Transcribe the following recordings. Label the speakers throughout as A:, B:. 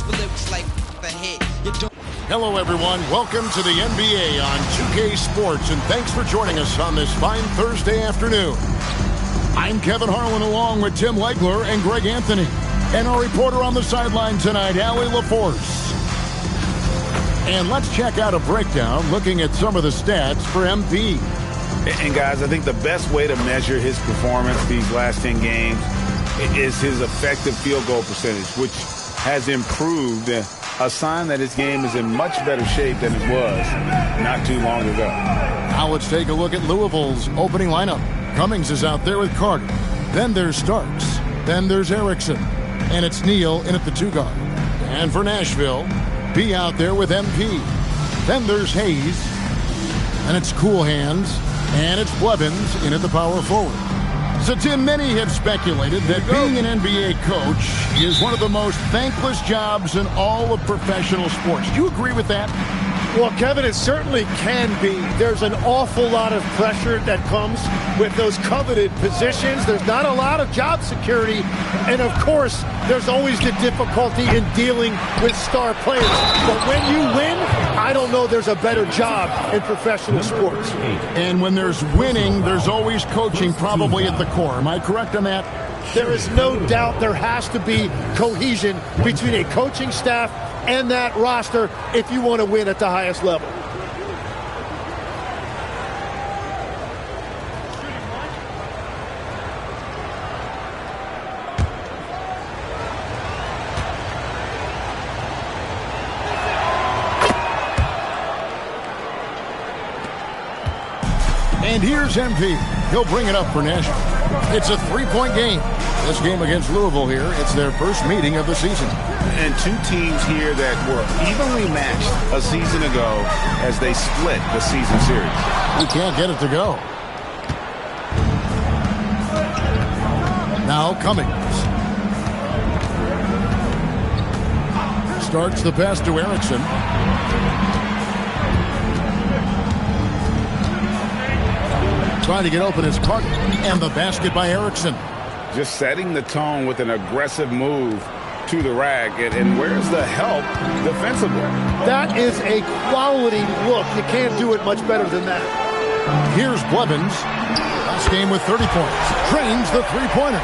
A: but lyrics like the hit. You don't.
B: Hello, everyone. Welcome to the NBA on 2K Sports, and thanks for joining us on this fine Thursday afternoon. I'm Kevin Harlan, along with Tim Legler and Greg Anthony, and our reporter on the sideline tonight, Allie LaForce. And let's check out a breakdown looking at some of the stats for MP.
C: And guys, I think the best way to measure his performance these last 10 games is his effective field goal percentage, which has improved, a sign that his game is in much better shape than it was not too long ago.
B: Now let's take a look at Louisville's opening lineup. Cummings is out there with Carter. Then there's Starks. Then there's Erickson. And it's Neal in at the 2 guard. And for Nashville, B out there with MP. Then there's Hayes. And it's Cool Hands. And it's Blevins in at the power forward. So, Tim, many have speculated that being an NBA coach is one of the most thankless jobs in all of professional sports. Do you agree with that?
D: Well, Kevin, it certainly can be. There's an awful lot of pressure that comes with those coveted positions. There's not a lot of job security. And, of course, there's always the difficulty in dealing with star players. But when you win, I don't know there's a better job in professional sports.
B: And when there's winning, there's always coaching probably at the core. Am I correct on that?
D: There is no doubt there has to be cohesion between a coaching staff and that roster if you want to win at the highest level.
B: And here's MP. He'll bring it up for Nashville. It's a 3-point game. This game against Louisville here, it's their first meeting of the season.
C: And two teams here that were evenly matched a season ago as they split the season series.
B: We can't get it to go. Now Cummings. Starts the pass to Erickson. Trying to get open is Carter. And the basket by Erickson.
C: Just setting the tone with an aggressive move to the rack. And where's the help defensively?
D: That is a quality look. You can't do it much better than that.
B: Here's Blevins. Last game with 30 points. Trains the three-pointer.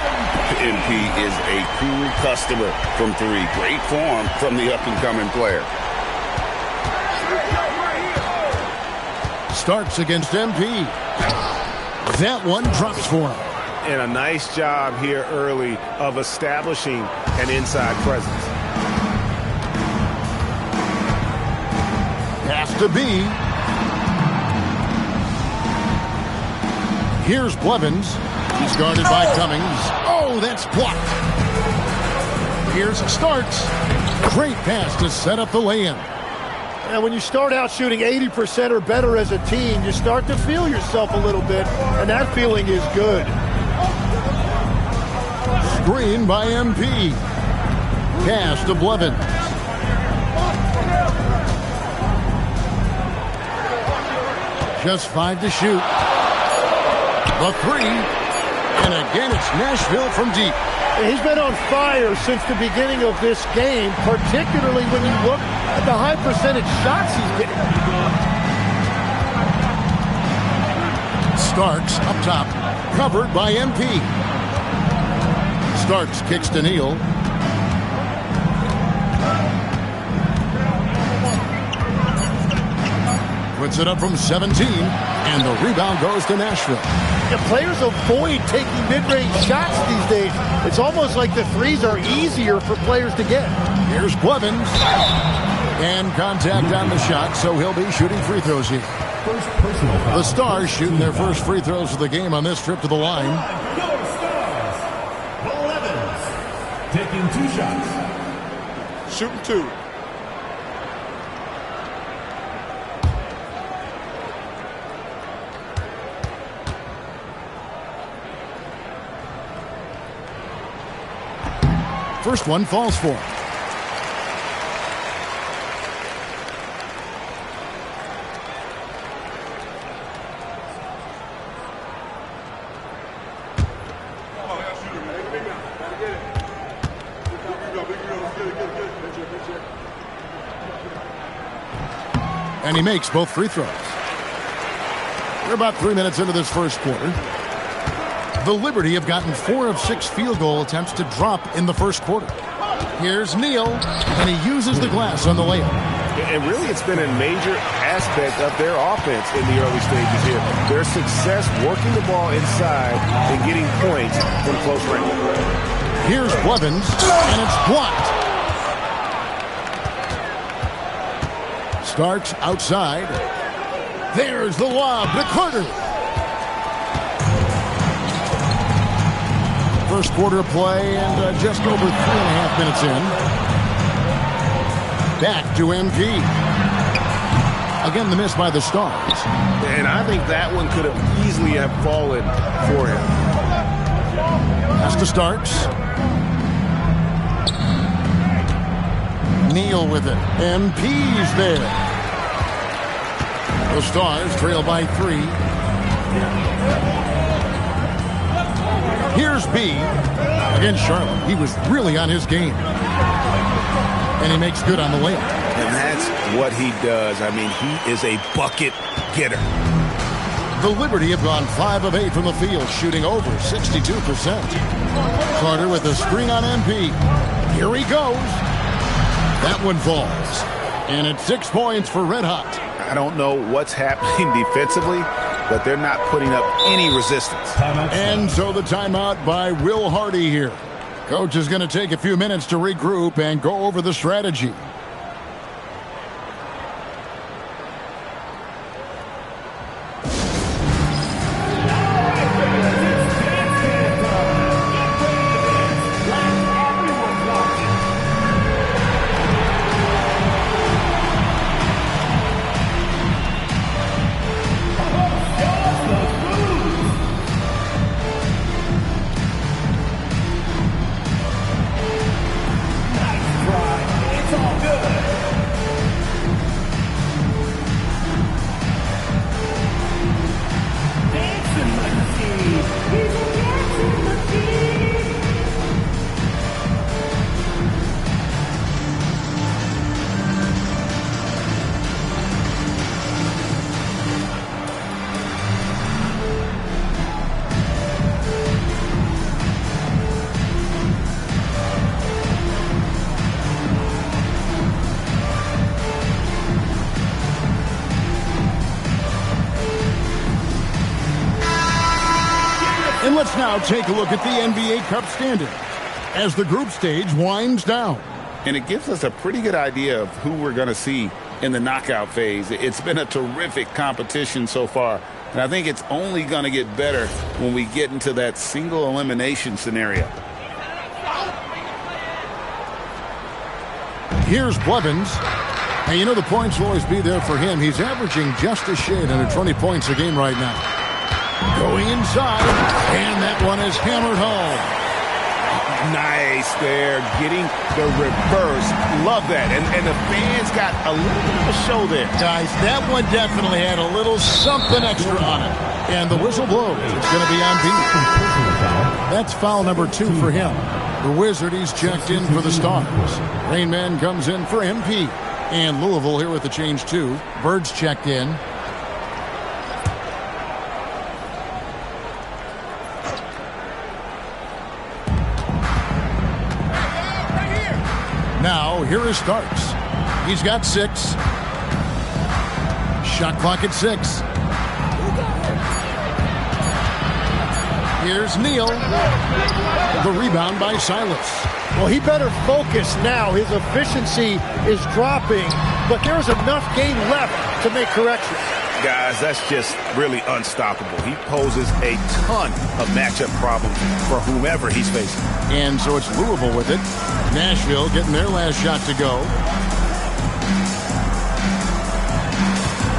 C: MP is a cool customer from 3. Great form from the up-and-coming player.
B: Starts against MP. That one drops for him.
C: And a nice job here early of establishing an inside presence.
B: Has to be. Here's Blevins. He's guarded by Cummings. Oh, that's blocked. Here's Starks. Great pass to set up the lay-in.
D: And when you start out shooting 80% or better as a team, you start to feel yourself a little bit, and that feeling is good.
B: Screen by MP. Pass to Blevins. Just 5 to shoot. The 3. And again, it's Nashville from deep.
D: He's been on fire since the beginning of this game, particularly when you look at the high percentage shots he's getting.
B: Starks up top, covered by MP. Starks kicks to Neal. Puts it up from 17, and the rebound goes to Nashville.
D: The players avoid taking mid-range shots these days. It's almost like the threes are easier for players to get.
B: Here's Blevins. And contact on the shot, so he'll be shooting free throws here. The Stars shooting their first free throws of the game on this trip to the line.
E: Your Stars, Blevins, taking 2 shots.
F: Shooting 2.
B: First one falls for him. And he makes both free throws. We're about 3 minutes into this first quarter. The Liberty have gotten 4 of 6 field goal attempts to drop in the first quarter. Here's Neal, and he uses the glass on the layup.
C: And really, it's been a major aspect of their offense in the early stages here. Their success working the ball inside and getting points from close range.
B: Here's Blevins, and it's blocked. Starks outside. There's the lob to Carter. First quarter play and just over 3.5 minutes in. Back to MP. Again, the miss by the Stars.
C: And I think that one could have easily have fallen for him.
B: Pass to Starks. Neal with it. MP's there. The Stars trail by 3. Here's B against Charlotte. He was really on his game. And he makes good on the layup.
C: And that's what he does. I mean, he is a bucket getter.
B: The Liberty have gone 5 of 8 from the field, shooting over 62%. Carter with a screen on MP. Here he goes. That one falls. And it's 6 points for Red Hot.
C: I don't know what's happening defensively, but they're not putting up any resistance.
B: And so the timeout by Will Hardy here. Coach is going to take a few minutes to regroup and go over the strategy. And let's now take a look at the NBA Cup standings as the group stage winds down.
C: And it gives us a pretty good idea of who we're going to see in the knockout phase. It's been a terrific competition so far. And I think it's only going to get better when we get into that single elimination scenario.
B: Here's Blevins. And you know the points will always be there for him. He's averaging just a shade under 20 points a game right now. Going inside, and that one is hammered home.
C: Nice there, getting the reverse. Love that. And the fans got a little bit of a show there.
B: Guys, that one definitely had a little something extra on it. And the whistle blows. It's going to be on B. That's foul number 2 for him. The Wizard, he's checked in for the Stars. Rainman comes in for MP. And Louisville here with the change too. Bird's checked in. Now, here is Starks. He's got 6. Shot clock at 6. Here's Neal. The rebound by Silas.
D: Well, he better focus now. His efficiency is dropping, but there's enough game left to make corrections.
C: Guys, that's just really unstoppable. He poses a ton of matchup problems for whomever he's facing.
B: And so it's Louisville with it. Nashville getting their last shot to go.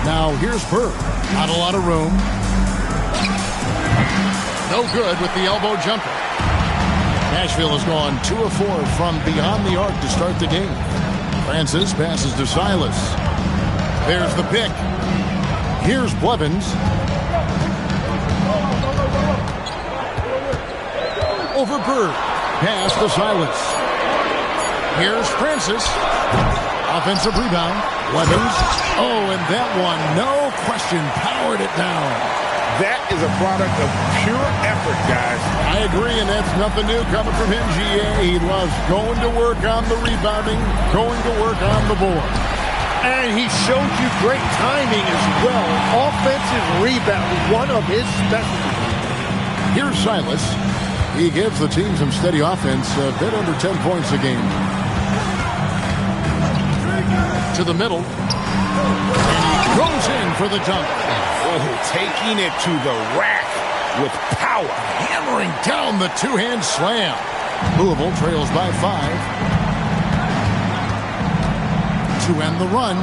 B: Now here's Bird. Not a lot of room. No good with the elbow jumper. Nashville has gone 2 of 4 from beyond the arc to start the game. Francis passes to Silas. There's the pick. Here's Blevins. Over Bird. Pass to Silas. Here's Francis. Offensive rebound. Blevins. Oh, and that one, no question, powered it down.
C: That is a product of pure effort, guys.
B: I agree, and that's nothing new coming from him, GA. He loves going to work on the rebounding, going to work on the board.
D: And he showed you great timing as well. Offensive rebounding, one of his specialties.
B: Here's Silas. He gives the team some steady offense, a bit under 10 points a game. To the middle. And he goes in for the dunk.
C: Oh, taking it to the rack with power.
B: Hammering down the two-hand slam. Louisville trails by 5. To end the run.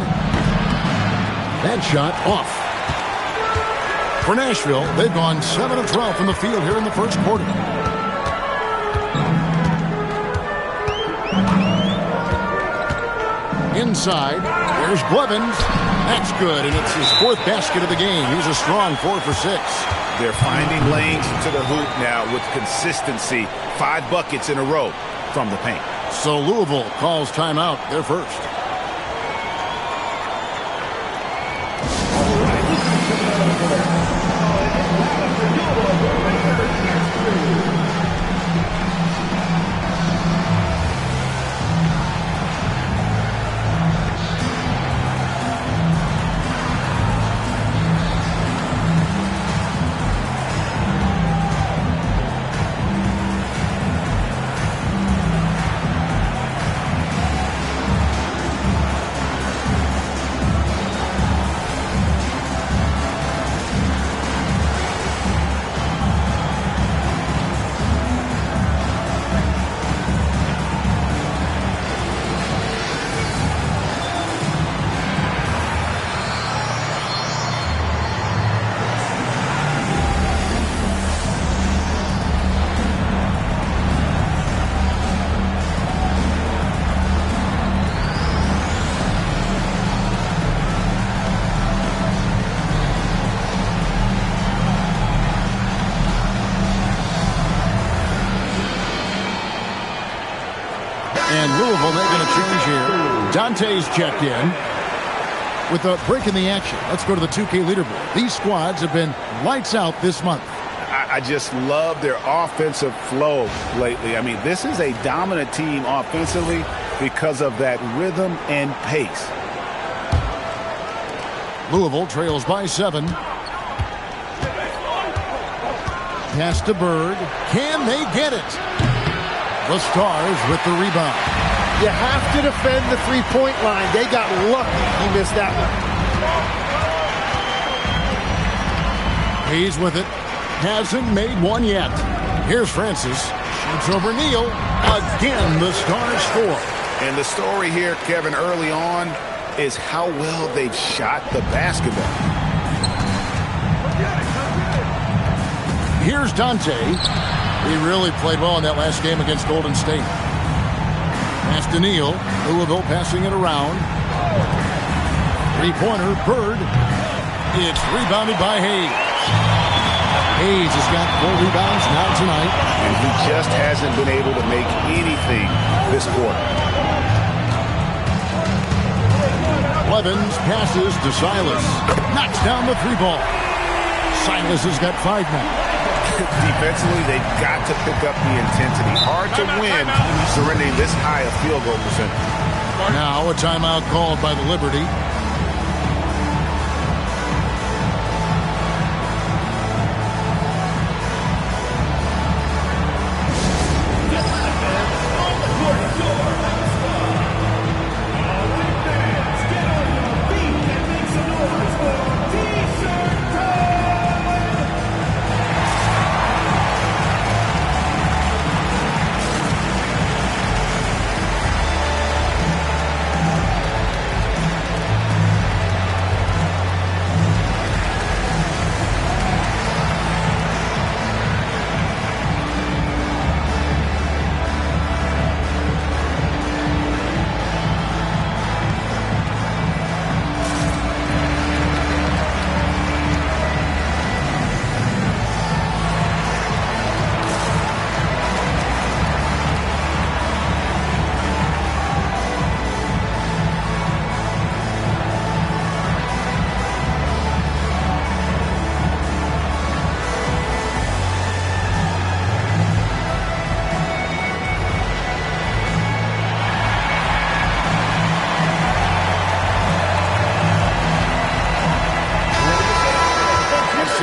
B: That shot off. For Nashville, they've gone 7 of 12 from the field here in the first quarter. Inside, there's Blevins. That's good, and it's his 4th basket of the game. He's a strong 4 for 6.
C: They're finding lanes to the hoop now with consistency. 5 buckets in a row from the paint.
B: So Louisville calls timeout, their first. And Louisville, they're going to change here. Dante's checked in with a break in the action. Let's go to the 2K leaderboard. These squads have been lights out this month.
C: I just love their offensive flow lately. I mean, this is a dominant team offensively because of that rhythm and pace.
B: Louisville trails by 7. Pass to Bird. Can they get it? The Stars with the rebound.
D: You have to defend the three-point line. They got lucky he missed that one.
B: He's with it. Hasn't made one yet. Here's Francis. Shoots over Neal. Again, the Stars score.
C: And the story here, Kevin, early on is how well they've shot the basketball.
B: Here's Dante. He really played well in that last game against Golden State. Pass to Neal. Louisville passing it around. Three-pointer, Bird. It's rebounded by Hayes. Hayes has got 4 rebounds now tonight.
C: And he just hasn't been able to make anything this quarter.
B: Blevins passes to Silas. Knocks down the 3-ball. Silas has got 5 now.
C: Defensively, they've got to pick up the intensity. Hard to win surrendering this high a field goal percentage.
B: Now a timeout called by the Liberty.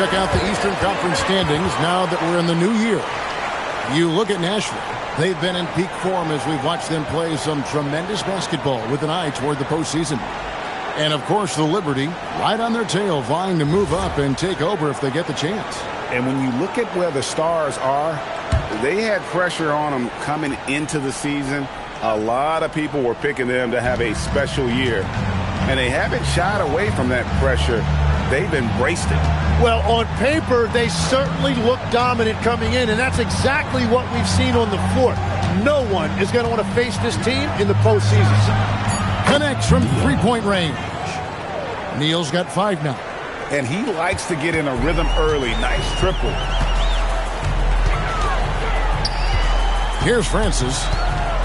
B: check out the Eastern Conference standings now that we're in the new year. You look at Nashville. They've been in peak form as we've watched them play some tremendous basketball with an eye toward the postseason. And, of course, the Liberty right on their tail, vying to move up and take over if they get the chance.
C: And when you look at where the Stars are, they had pressure on them coming into the season. A lot of people were picking them to have a special year. And they haven't shied away from that pressure. They've embraced it.
D: Well, on paper, they certainly look dominant coming in, and that's exactly what we've seen on the floor. No one is going to want to face this team in the postseason.
B: Connects from three-point range. Neal's got 5 now.
C: And he likes to get in a rhythm early. Nice triple.
B: Here's Francis.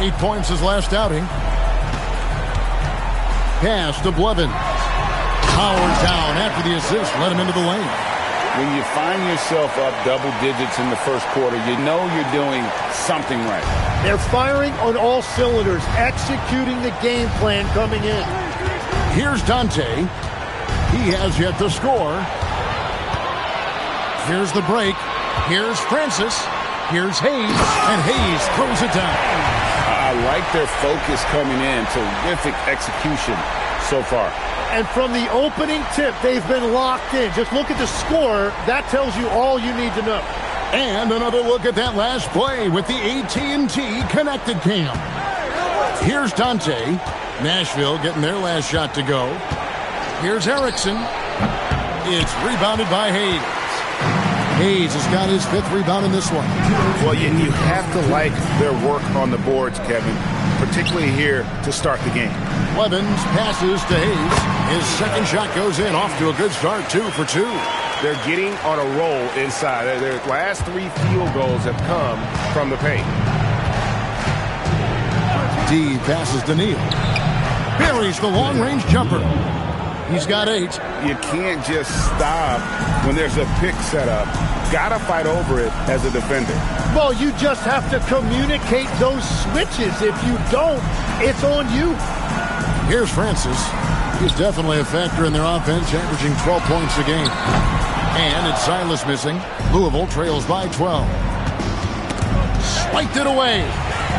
B: 8 points his last outing. Pass to Blevins. Powers down after the assist. Let him into the lane.
C: When you find yourself up double digits in the first quarter, you know you're doing something right.
D: They're firing on all cylinders, executing the game plan coming in.
B: Here's Dante. He has yet to score. Here's the break. Here's Francis. Here's Hayes. And Hayes throws it down.
C: I like their focus coming in. Terrific execution so far.
D: And from the opening tip, they've been locked in. Just look at the score. That tells you all you need to know.
B: And another look at that last play with the AT&T connected cam. Here's Dante. Nashville getting their last shot to go. Here's Erickson. It's rebounded by Hayes. Hayes has got his 5th rebound in this one.
C: Well, you have to like their work on the boards, Kevin, particularly here to start the game.
B: Blevins passes to Hayes. His second shot goes in, off to a good start, 2 for 2.
G: They're getting on a roll inside. Their last 3 field goals have come from the paint.
B: D passes to Neal. Buries the long-range jumper. He's got 8.
C: You can't just stop when there's a pick set up. Gotta fight over it as a defender.
D: Well, you just have to communicate those switches. If you don't, it's on you.
B: Here's Francis. He's definitely a factor in their offense, averaging 12 points a game. And it's Silas missing. Louisville trails by 12. Swiped it away.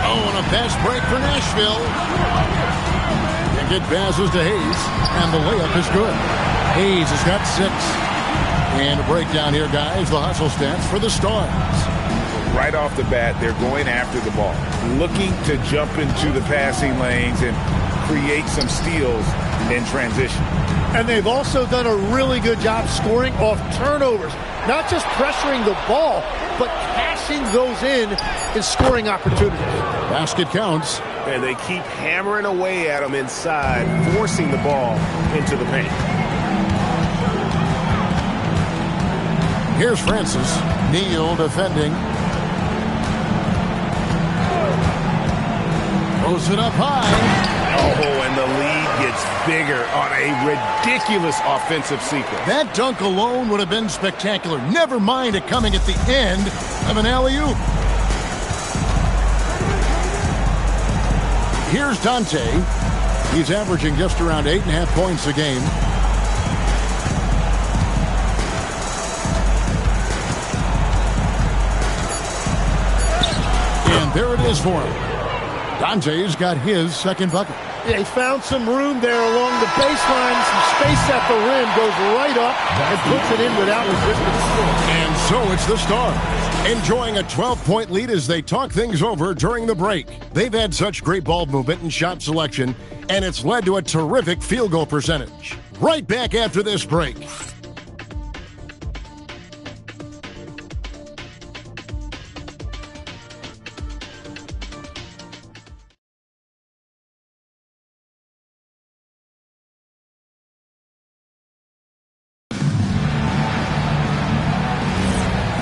B: Oh, and a fast break for Nashville. It passes to Hayes, and the layup is good. Hayes has got 6. And a breakdown here, guys. The hustle stats for the Stars.
C: Right off the bat, they're going after the ball, looking to jump into the passing lanes and create some steals in transition.
D: And they've also done a really good job scoring off turnovers. Not just pressuring the ball, but cashing those in scoring opportunities.
B: Basket counts.
G: And they keep hammering away at them inside, forcing the ball into the paint.
B: Here's Francis. Neal defending. Throws it up high.
G: Oh, and the lead gets bigger on a ridiculous offensive sequence.
B: That dunk alone would have been spectacular. Never mind it coming at the end of an alley-oop. Here's Dante. He's averaging just around 8.5 points a game. And there it is for him. Dante's got his second bucket.
D: They found some room there along the baseline. Some space at the rim. Goes right up and puts it in without resistance.
B: And so it's the Stars enjoying a 12-point lead as they talk things over during the break. They've had such great ball movement and shot selection, and it's led to a terrific field goal percentage. Right back after this break.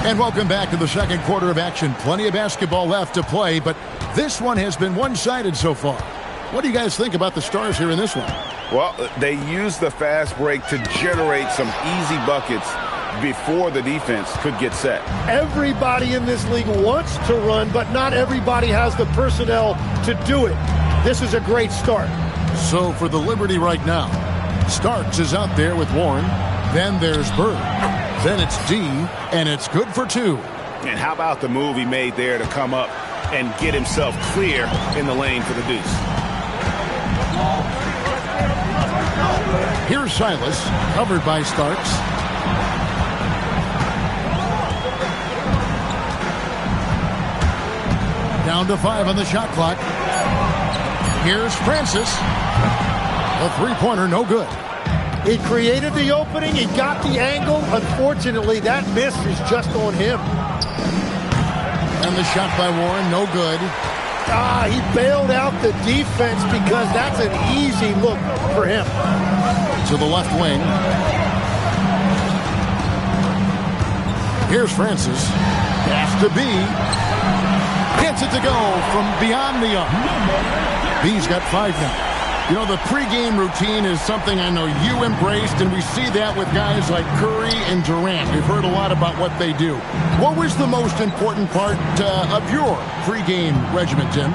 B: And welcome back to the second quarter of action. Plenty of basketball left to play, but this one has been one-sided so far. What do you guys think about the Stars here in this one?
C: Well, they used the fast break to generate some easy buckets before the defense could get set.
D: Everybody in this league wants to run, but not everybody has the personnel to do it. This is a great start.
B: So for the Liberty right now, Starks is out there with Warren. Then there's Bird. Then it's D, and it's good for 2.
C: And how about the move he made there to come up and get himself clear in the lane for the deuce?
B: Here's Silas, covered by Starks. Down to 5 on the shot clock. Here's Francis. A three-pointer, no good.
D: He created the opening. He got the angle. Unfortunately, that miss is just on him.
B: And the shot by Warren, no good.
D: He bailed out the defense because that's an easy look for him.
B: To the left wing. Here's Francis. Pass to B. Gets it to go from beyond the arc. B's got 5 now. You know, the pregame routine is something I know you embraced, and we see that with guys like Curry and Durant. We've heard a lot about what they do. What was the most important part of your pregame regimen, Tim?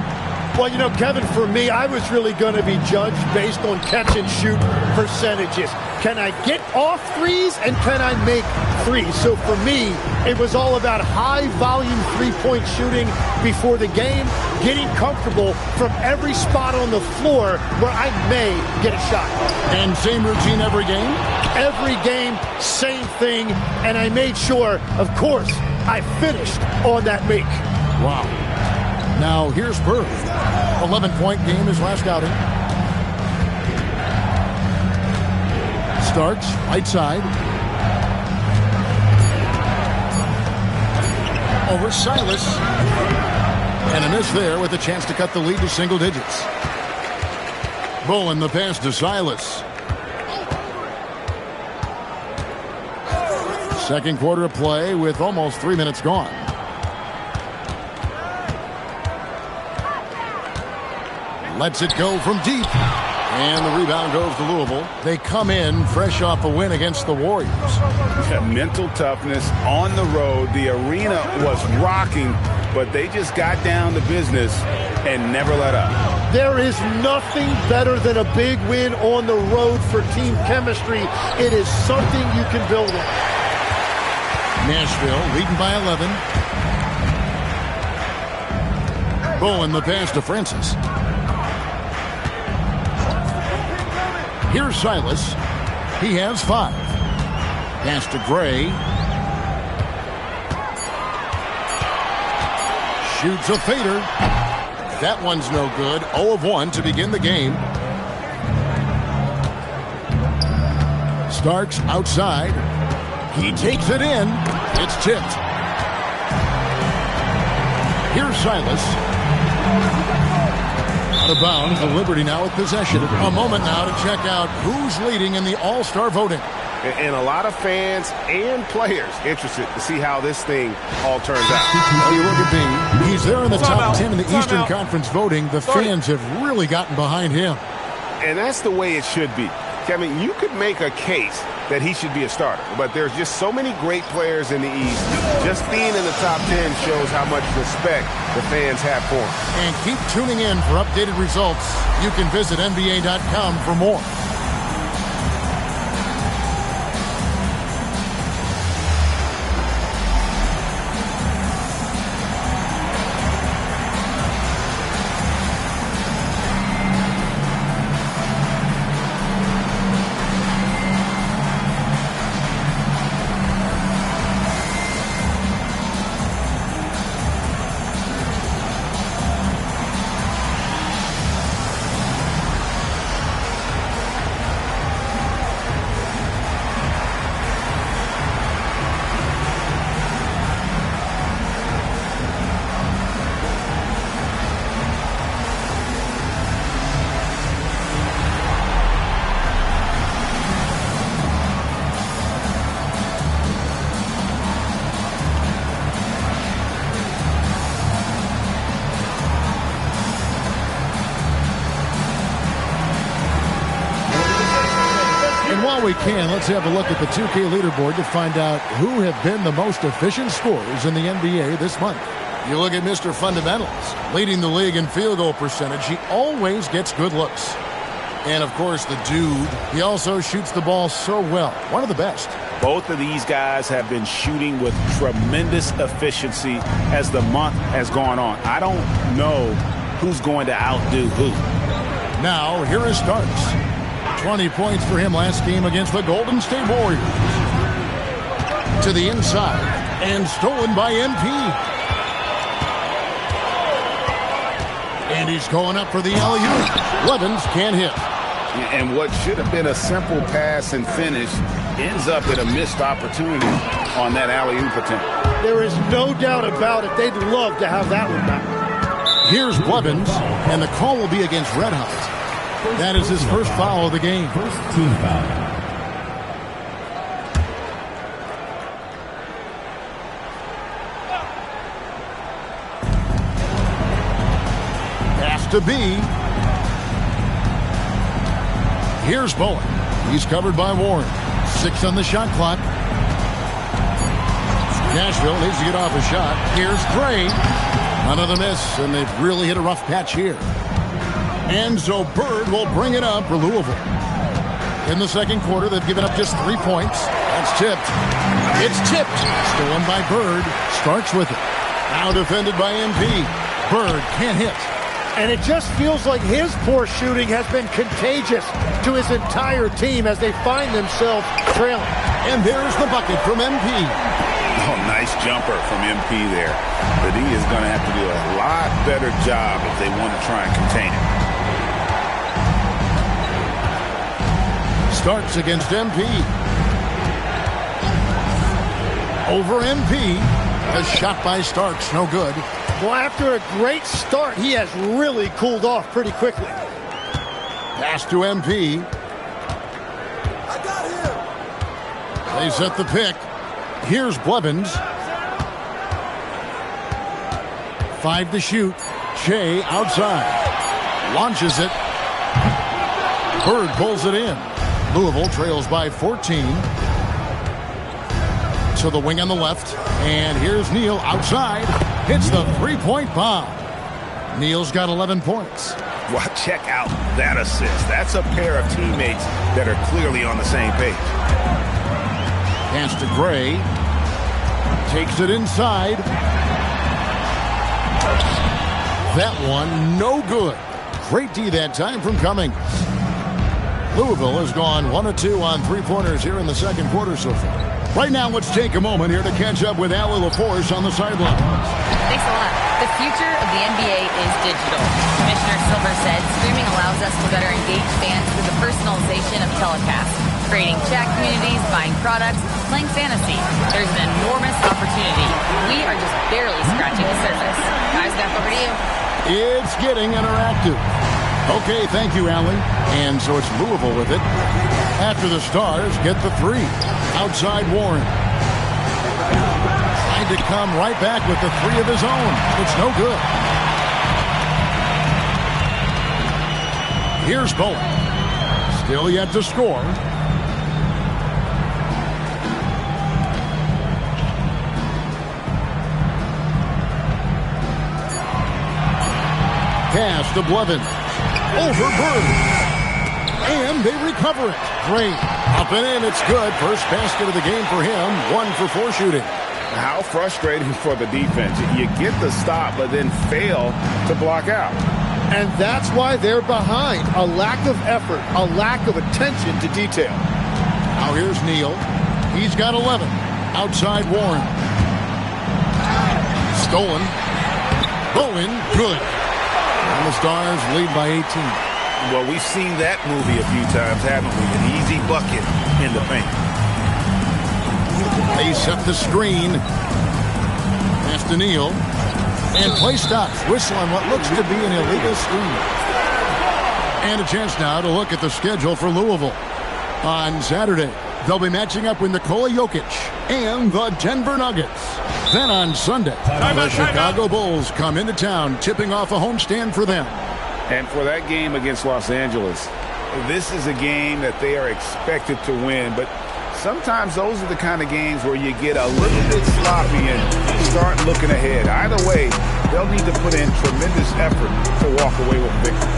D: Well, you know, Kevin, for me, I was really going to be judged based on catch and shoot percentages. Can I get off threes and can I make threes? So for me, it was all about high volume three-point shooting before the game, getting comfortable from every spot on the floor where I may get a shot.
B: And same routine every game?
D: Every game, same thing. And I made sure, of course, I finished on that make.
B: Wow. Now here's Bird. 11-point game his last outing. Starks right side. Over Silas. And a miss there with a chance to cut the lead to single digits. Bowen the pass to Silas. Second quarter of play with almost 3 minutes gone. Lets it go from deep. And the rebound goes to Louisville. They come in fresh off a win against the Warriors.
C: Yeah, mental toughness on the road. The arena was rocking, but they just got down to business and never let up.
D: There is nothing better than a big win on the road for team chemistry. It is something you can build on.
B: Nashville leading by 11. Bowen the pass to Francis. Here's Silas. He has 5. Pass to Gray. Shoots a fader. That one's no good. 0 of 1 to begin the game. Starks outside. He takes it in. It's tipped. Here's Silas. Out of bounds, the Liberty now with possession. A moment now to check out who's leading in the All-Star voting.
G: And a lot of fans and players interested to see how this thing all turns out.
B: Well, you look at B. He's there in the top 10 in the Eastern Conference voting. The fans have really gotten behind him.
G: And that's the way it should be. Kevin, you could make a case that he should be a starter, but there's just so many great players in the East. Just being in the top 10 shows how much respect the fans have for him.
B: And keep tuning in for updated results. You can visit NBA.com for more. We can. Let's have a look at the 2K leaderboard to find out who have been the most efficient scorers in the NBA this month. You look at Mr. Fundamentals, leading the league in field goal percentage. He always gets good looks. And, of course, the dude, he also shoots the ball so well. One of the best.
C: Both of these guys have been shooting with tremendous efficiency as the month has gone on. I don't know who's going to outdo who.
B: Now, here is Starks. 20 points for him last game against the Golden State Warriors. To the inside, and stolen by MP. And he's going up for the alley-oop. Blevins can't hit.
C: And what should have been a simple pass and finish ends up in a missed opportunity on that alley-oop attempt.
D: There is no doubt about it. They'd love to have that one back.
B: Here's Blevins, and the call will be against Red Hot. That is his first foul of the game.
E: First team foul.
B: Pass to B. Here's Bowen. He's covered by Warren. 6 on the shot clock. Nashville needs to get off a shot. Here's Gray. Another miss, and they've really hit a rough patch here. And so Bird will bring it up for Louisville. In the second quarter, they've given up just 3 points. That's tipped. It's tipped. Stolen by Bird. Starks with it. Now defended by MP. Bird can't hit.
D: And it just feels like his poor shooting has been contagious to his entire team as they find themselves trailing.
B: And there's the bucket from MP.
C: Oh, nice jumper from MP there. But he is going to have to do a lot better job if they want to try and contain it.
B: Starks against MP. Over MP. A shot by Starks, no good.
D: Well, after a great start, he has really cooled off pretty quickly.
B: Pass to MP.
F: I got him.
B: They set the pick. Here's Blevins. 5 to shoot. Shea outside. Launches it. Bird pulls it in. Louisville trails by 14. To the wing on the left. And here's Neal outside. Hits the three-point bomb. Neal's got 11 points.
C: Well, check out that assist. That's a pair of teammates that are clearly on the same page.
B: Pass to Gray. Takes it inside. That one, no good. Great D that time from Cummings. Louisville has gone 1 of 2 on three-pointers here in the second quarter so far. Right now, let's take a moment here to catch up with Allie LaForce on the sideline.
H: Thanks a lot. The future of the NBA is digital. Commissioner Silver said streaming allows us to better engage fans through the personalization of telecasts, creating chat communities, buying products, playing fantasy. There's an enormous opportunity. We are just barely scratching the surface. Guys, back over to you.
B: It's getting interactive. Okay, thank you, Allie. And so it's Louisville with it. After the Stars get the 3. Outside Warren. Trying to come right back with the 3 of his own. It's no good. Here's Bowen. Still yet to score. Pass to Blevins. Over Bird. And they recover it. Great. Up and in, it's good. First basket of the game for him. 1 for 4 shooting.
C: How frustrating for the defense. You get the stop, but then fail to block out.
D: And that's why they're behind. A lack of effort, a lack of attention to detail.
B: Now here's Neal. He's got 11. Outside Warren. Stolen. Bowen, good. And the Stars lead by 18.
C: Well, we've seen that movie a few times, haven't we? An easy bucket in the paint.
B: They set the screen. Pass to Neal. And play stops. Whistle on what looks to be an illegal screen. And a chance now to look at the schedule for Louisville. On Saturday, they'll be matching up with Nikola Jokic and the Denver Nuggets. Then on Sunday, the Chicago Bulls come into town, tipping off a homestand for them.
C: And for that game against Los Angeles, this is a game that they are expected to win. But sometimes those are the kind of games where you get a little bit sloppy and start looking ahead. Either way, they'll need to put in tremendous effort to walk away with a victory.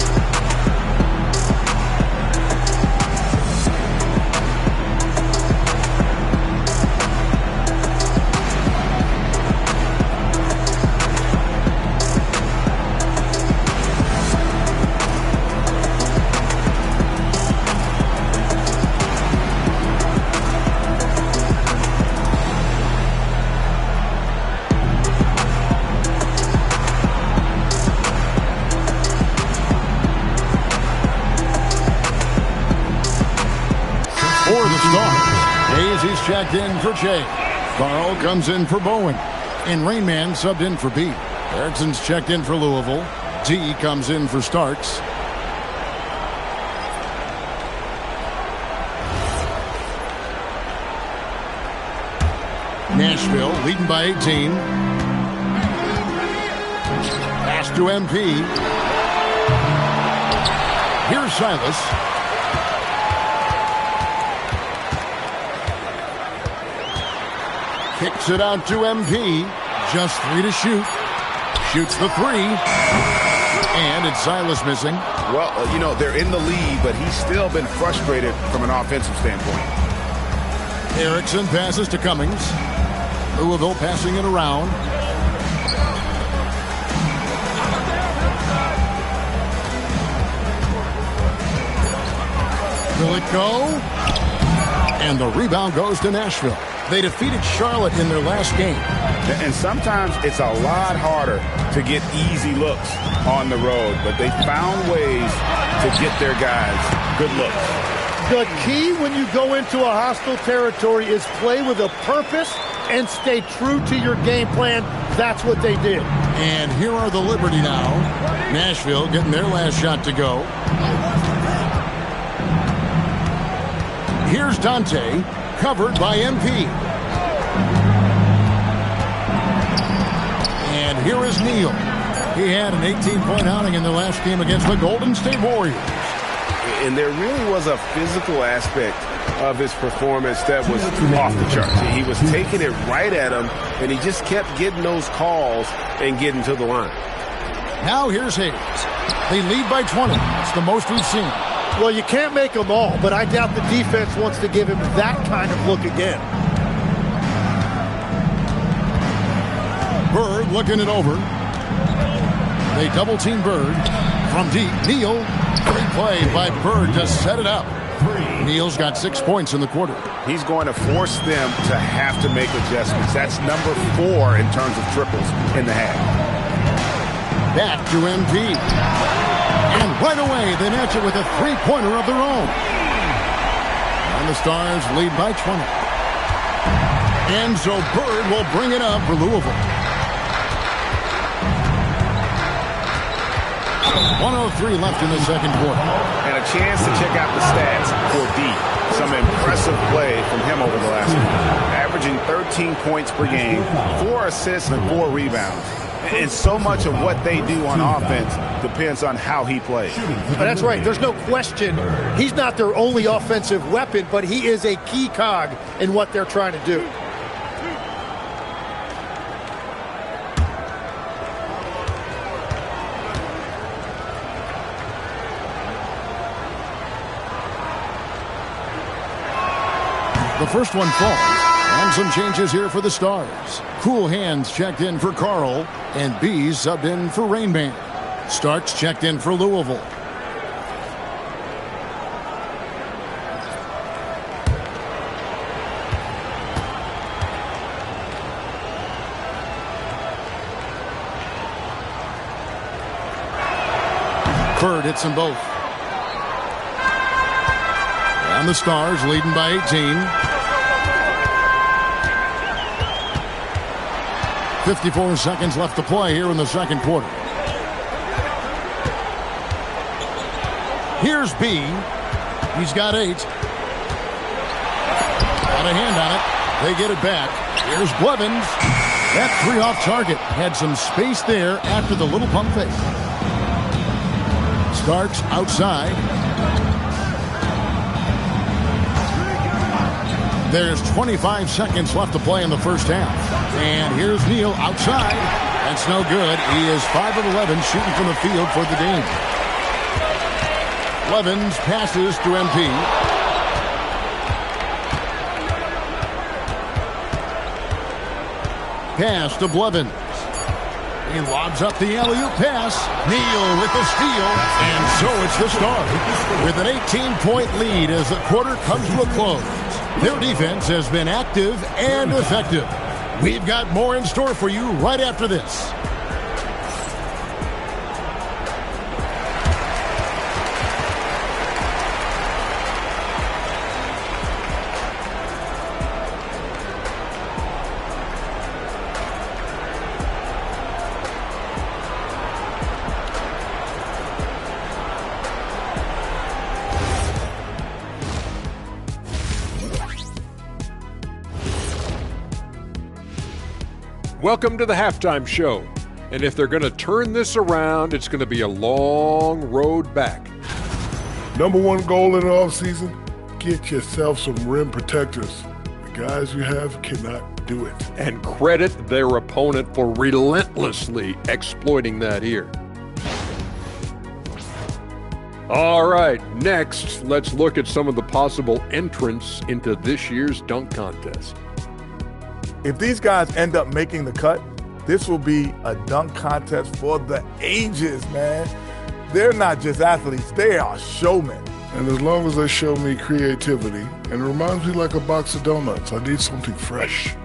B: Stars. Daisy's checked in for Jay. Carl comes in for Bowen. And Rainman subbed in for B. Erickson's checked in for Louisville. D comes in for Starks. Nashville leading by 18. Pass to MP. Here's Silas. Kicks it out to MP. Just 3 to shoot. Shoots the 3. And it's Silas missing.
G: Well, you know, they're in the lead, but he's still been frustrated from an offensive standpoint.
B: Erickson passes to Cummings. Louisville passing it around. Will it go? And the rebound goes to Nashville. They defeated Charlotte in their last game.
C: And sometimes it's a lot harder to get easy looks on the road, but they found ways to get their guys good looks.
D: The key when you go into a hostile territory is play with a purpose and stay true to your game plan. That's what they did.
B: And here are the Liberty now. Nashville getting their last shot to go. Here's Dante, covered by MP. And here is Neal. He had an 18-point outing in the last game against the Golden State Warriors.
G: And there really was a physical aspect of his performance that was off the charts. He was taking it right at him, and he just kept getting those calls and getting to the line.
B: Now here's Hayes. They lead by 20. It's the most we've seen.
D: Well, you can't make them all, but I doubt the defense wants to give him that kind of look again.
B: Bird looking it over. They double-team Bird. From deep, Neal. Great play by Bird to set it up. Neal's got 6 points in the quarter.
C: He's going to force them to have to make adjustments. That's number 4 in terms of triples in the half.
B: Back to MP. And right away, they match it with a three-pointer of their own. And the Stars lead by 20. And so Bird will bring it up for Louisville. 1:03 left in the second quarter.
C: And a chance to check out the stats for D. Some impressive play from him over the last week. Averaging 13 points per game, 4 assists and 4 rebounds. And so much of what they do on offense depends on how he plays.
D: That's right. There's no question. He's not their only offensive weapon, but he is a key cog in what they're trying to do.
B: The first one falls. And some changes here for the Stars. Cool Hands checked in for Carl, and B subbed in for Rainman. Starks checked in for Louisville. Bird hits them both. And the Stars leading by 18. 54 seconds left to play here in the second quarter. Here's B. He's got 8. Got a hand on it. They get it back. Here's Blevins. That 3 off target. Had some space there after the little pump fake. Starks outside. There's 25 seconds left to play in the first half. And here's Neal outside. That's no good. He is 5 of 11 shooting from the field for the game. Blevins passes to MP. Pass to Blevins. He lobs up the alley-oop pass. Neal with the steal. And so it's the Stars with an 18-point lead as the quarter comes to a close. Their defense has been active and effective. We've got more in store for you right after this.
I: welcome to the halftime show. And if they're going to turn this around, it's going to be a long road back.
J: Number one goal in the offseason, get yourself some rim protectors. The guys you have cannot do it.
I: And credit their opponent for relentlessly exploiting that here. All right, next, let's look at some of the possible entrants into this year's dunk contest.
K: If these guys end up making the cut, this will be a dunk contest for the ages, man. They're not just athletes, they are showmen.
J: And as long as they show me creativity, and it reminds me like a box of donuts, I need something fresh.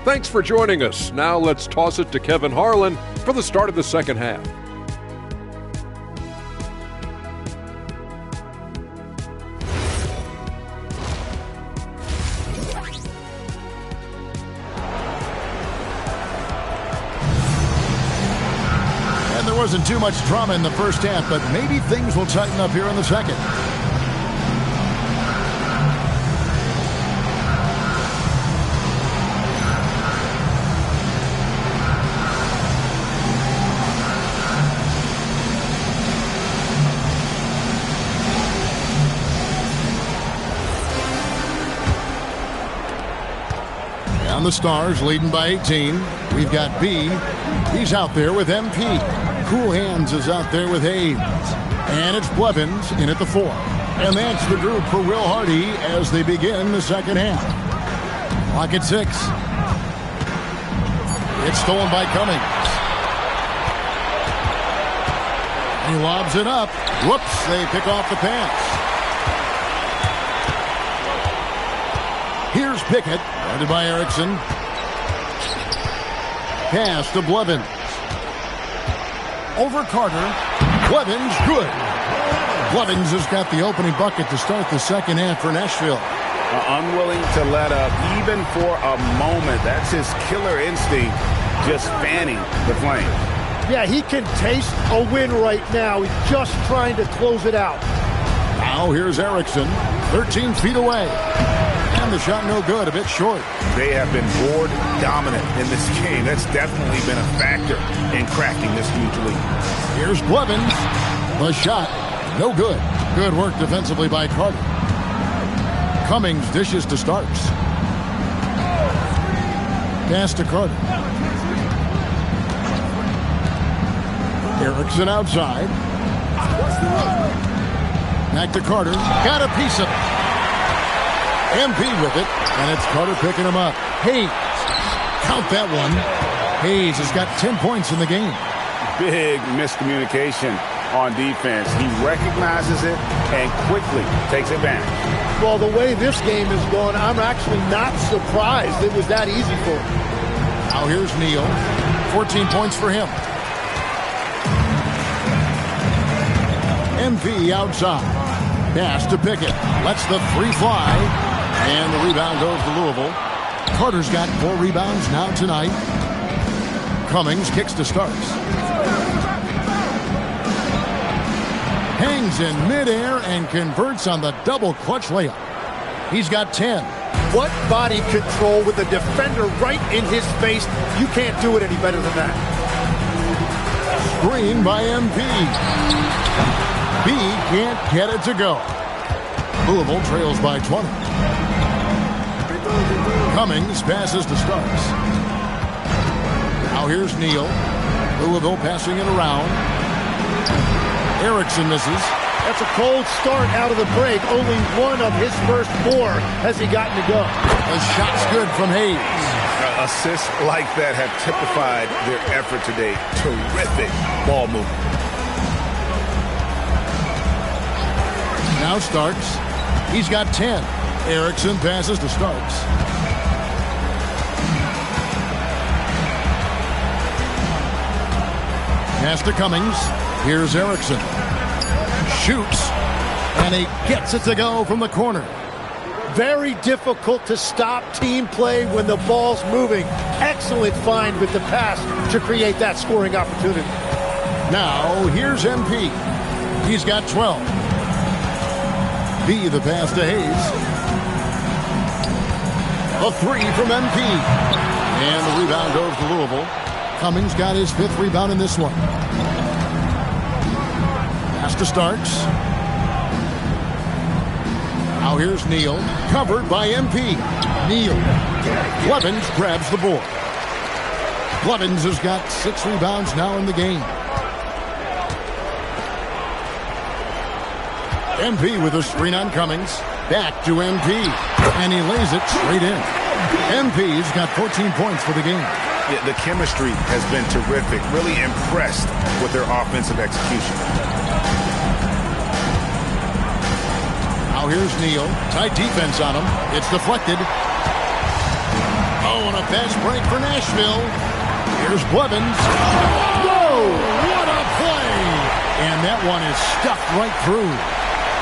I: Thanks for joining us. Now let's toss it to Kevin Harlan for the start of the second half.
B: There wasn't too much drama in the first half, but maybe things will tighten up here in the second. And the Stars leading by 18. We've got B. He's out there with MP. Cool Hands is out there with Hayes. And it's Blevins in at the 4. And that's the group for Will Hardy as they begin the second half. Clock at 6. It's stolen by Cummings. He lobs it up. Whoops, they pick off the pass. Here's Pickett, guarded by Erickson. Pass to Blevins. Over Carter. Blevins, good. Blevins has got the opening bucket to start the second half for Nashville.
C: Unwilling to let up even for a moment. That's his killer instinct, just fanning the flame.
D: Yeah, he can taste a win right now. He's just trying to close it out.
B: Now here's Erickson, 13 feet away. And the shot no good, a bit short.
C: They have been board dominant in this game. That's definitely been a factor in cracking this huge lead.
B: Here's Blevins. The shot, no good. Good work defensively by Carter. Cummings dishes to Starks. Pass to Carter. Erickson outside. Back to Carter. Got a piece of it. MP with it, and it's Carter picking him up. Hayes, count that one. Hayes has got 10 points in the game.
C: Big miscommunication on defense. He recognizes it and quickly takes advantage.
D: Well, the way this game is going, I'm actually not surprised it was that easy for him.
B: Now here's Neal. 14 points for him. MP outside. Pass to Pickett. Lets the 3 fly. And the rebound goes to Louisville. Carter's got 4 rebounds now tonight. Cummings kicks to Starks. Hangs in midair and converts on the double clutch layup. He's got 10.
D: What body control with the defender right in his face. You can't do it any better than that.
B: Screen by MP. B can't get it to go. Louisville trails by 20. Cummings passes to Starks. Now here's Neal. Louisville passing it around. Erickson misses.
D: That's a cold start out of the break. Only one of his first 4 has he gotten to go.
B: The shot's good from Hayes.
C: Assists like that have typified their effort today. Terrific ball movement.
B: Now Starks. He's got 10. Erickson passes to Starks. Pass to Cummings. Here's Erickson. Shoots. And he gets it to go from the corner.
D: Very difficult to stop team play when the ball's moving. Excellent find with the pass to create that scoring opportunity.
B: Now here's MP. He's got 12. B the pass to Hayes. A three from MP. And the rebound goes to Louisville. Cummings got his 5th rebound in this one. Pass to Starks. Now here's Neal, covered by MP. Neal. Blevins grabs the board. Blevins has got 6 rebounds now in the game. MP with a screen on Cummings. Back to MP. And he lays it straight in. MP's got 14 points for the game.
C: Yeah, the chemistry has been terrific. Really impressed with their offensive execution.
B: Now here's Neal. Tight defense on him. It's deflected. Oh, and a fast break for Nashville. Here's Blevins. Whoa! What a play! And that one is stuffed right through.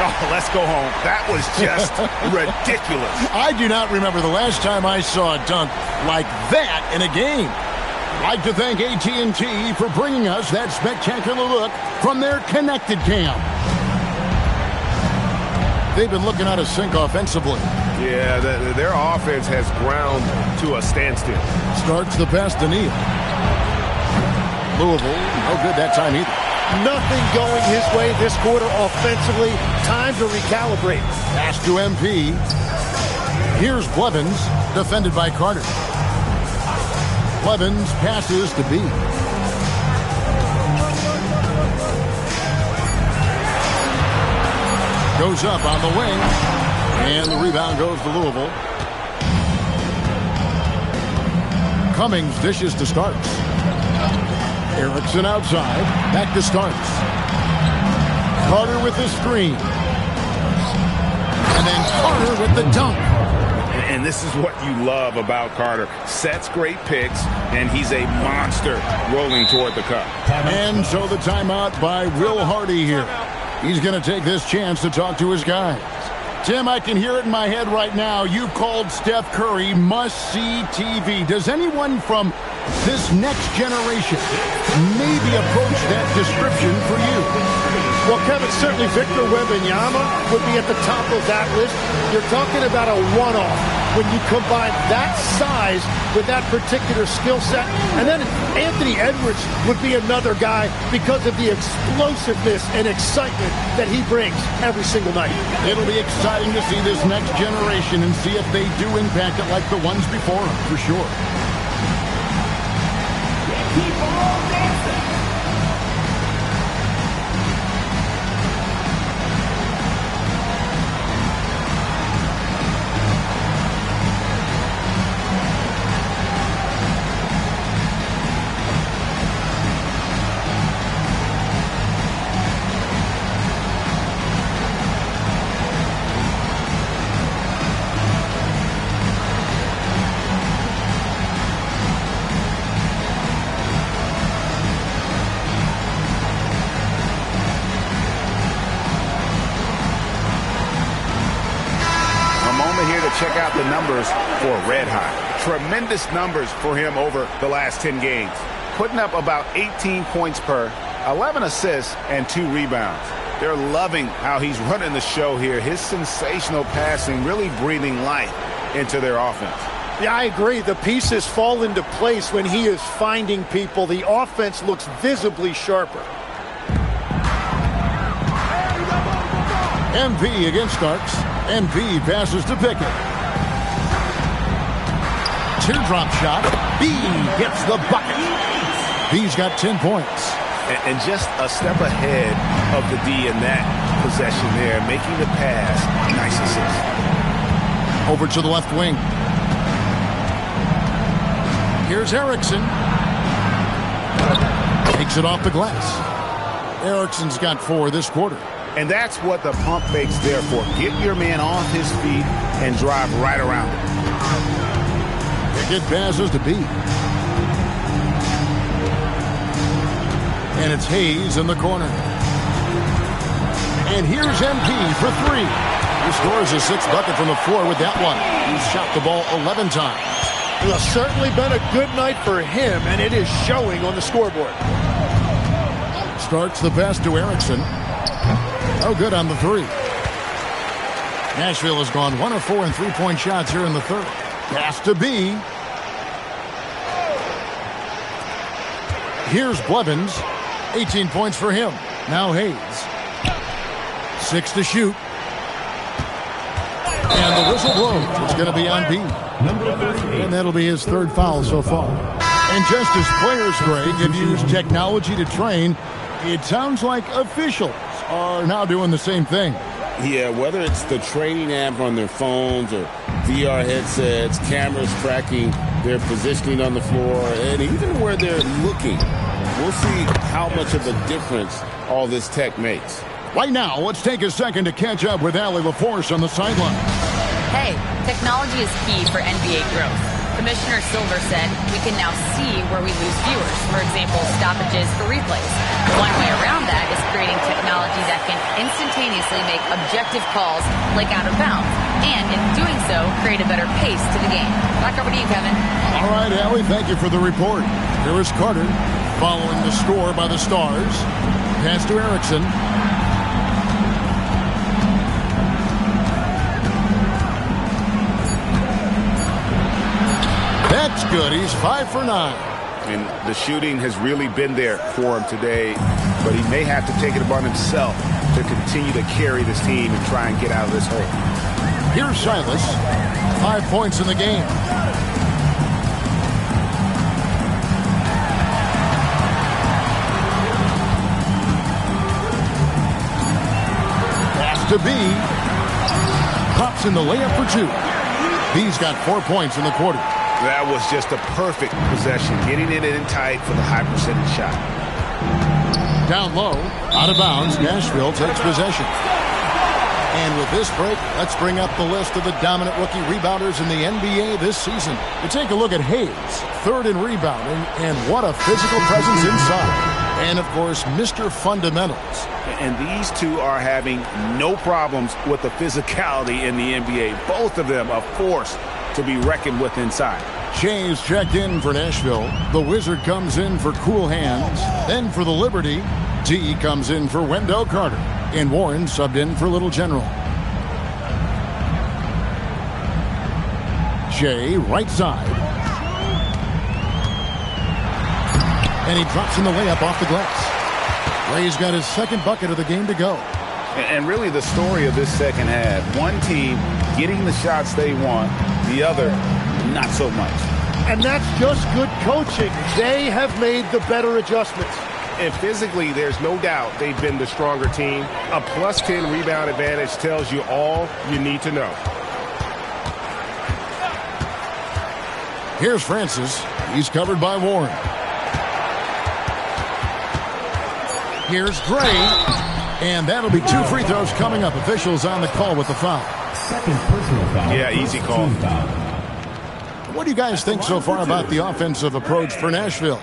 C: Oh, let's go home. That was just ridiculous.
B: I do not remember the last time I saw a dunk like that in a game. I'd like to thank AT&T for bringing us that spectacular look from their connected cam. They've been looking out of sync offensively.
G: Yeah, their offense has ground to a standstill.
B: Starts the pass to Neal. Louisville, no good that time either.
D: Nothing going his way this quarter offensively. Time to recalibrate.
B: Pass to MP. Here's Blevins, defended by Carter. Blevins passes to B. Goes up on the wing. And the rebound goes to Louisville. Cummings dishes to Starks. Erickson outside. Back to Starks. Carter with the screen. And then Carter with the dunk.
C: And this is what you love about Carter. Sets great picks, and he's a monster rolling toward the cup.
B: And so the timeout by Will Hardy here. He's going to take this chance to talk to his guys. Tim, I can hear it in my head right now. You called Steph Curry must-see TV. Does anyone from this next generation maybe approach that description for you?
D: Well, Kevin, certainly Victor Wembanyama would be at the top of that list. You're talking about a one-off when you combine that size with that particular skill set. And then Anthony Edwards would be another guy because of the explosiveness and excitement that he brings every single night.
B: It'll be exciting to see this next generation and see if they do impact it like the ones before them, for sure.
E: Keep on dancing.
C: Check out the numbers for Red Hot. Tremendous numbers for him over the last 10 games. Putting up about 18 points per, 11 assists, and 2 rebounds. They're loving how he's running the show here. His sensational passing really breathing life into their offense.
D: Yeah, I agree. The pieces fall into place when he is finding people. The offense looks visibly sharper.
B: MP against Starks. MP passes to Pickett. Teardrop shot. B gets the bucket. B's got 10 points.
C: And just a step ahead of the D in that possession there, making the pass. Nice assist.
B: Over to the left wing. Here's Erickson. Takes it off the glass. Erickson's got 4 this quarter.
C: And that's what the pump fake's there for. Get your man off his feet and drive right around him.
B: Pickett passes to B. And it's Hayes in the corner. And here's MP for 3. He scores his 6th bucket from the floor with that one. He's shot the ball 11 times.
D: Well, certainly been a good night for him, and it is showing on the scoreboard.
B: Starts the pass to Erickson. Oh, good on the 3. Nashville has gone 1 of 4 in 3-point shots here in the third. Pass to B. Here's Blevins. 18 points for him. Now Hayes. 6 to shoot. And the whistle blows. It's going to be on B. And that'll be his third foul so far. And just as players, Greg, have used technology to train, it sounds like officials are now doing the same thing.
C: Yeah, whether it's the training app on their phones or VR headsets, cameras tracking their positioning on the floor, and even where they're looking, we'll see how much of a difference all this tech makes.
B: Right now, let's take a second to catch up with Allie LaForce on the sideline.
H: Hey, technology is key for NBA growth. Commissioner Silver said we can now see where we lose viewers, for example, stoppages for replays. One way around that is creating technology that can instantaneously make objective calls like out of bounds, and in doing so, create a better pace to the game. Back over to you, Kevin.
B: All right, Allie, thank you for the report. Here is Carter following the score by the Stars. Pass to Erickson. That's good. He's 5 for 9.
C: And the shooting has really been there for him today, but he may have to take it upon himself to continue to carry this team and try and get out of this hole.
B: Here's Silas. 5 points in the game. Pass to B. Pops in the layup for 2. B's got 4 points in the quarter.
C: That was just a perfect possession, getting it in tight for the high percentage shot.
B: Down low, out of bounds, Nashville takes possession. And with this break, let's bring up the list of the dominant rookie rebounders in the NBA this season. To take a look at Hayes, third in rebounding, and what a physical presence inside. And, of course, Mr. Fundamentals.
C: And these two are having no problems with the physicality in the NBA. Both of them a force to be reckoned with inside.
B: Shays checked in for Nashville. The Wizard comes in for Cool Hands. Then for the Liberty, T comes in for Wendell Carter. And Warren subbed in for Little General. Shea, right side. And he drops in the layup off the glass. Ray's got his second bucket of the game to go.
C: And really the story of this second half, one team getting the shots they want, the other not so much.
D: And that's just good coaching. They have made the better adjustments.
G: And physically, there's no doubt they've been the stronger team. A plus 10 rebound advantage tells you all you need to know.
B: Here's Francis. He's covered by Warren. Here's Gray. And that'll be 2 free throws coming up. Officials on the call with the foul.
E: Second personal foul.
C: Yeah, easy call.
B: What do you guys think so far about the offensive approach for Nashville?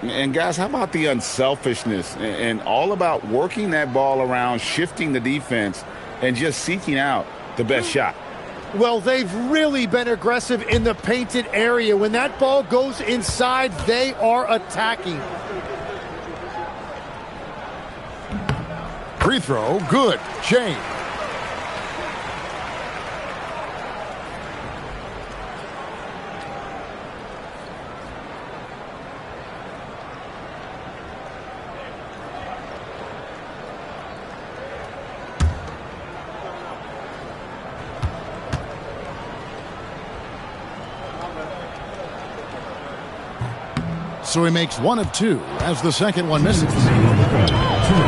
C: And guys, how about the unselfishness and all about working that ball around, shifting the defense, and just seeking out the best shot?
D: Well, they've really been aggressive in the painted area. When that ball goes inside, they are attacking.
B: Free throw, good. Shane. So he makes 1 of 2 as the second one misses.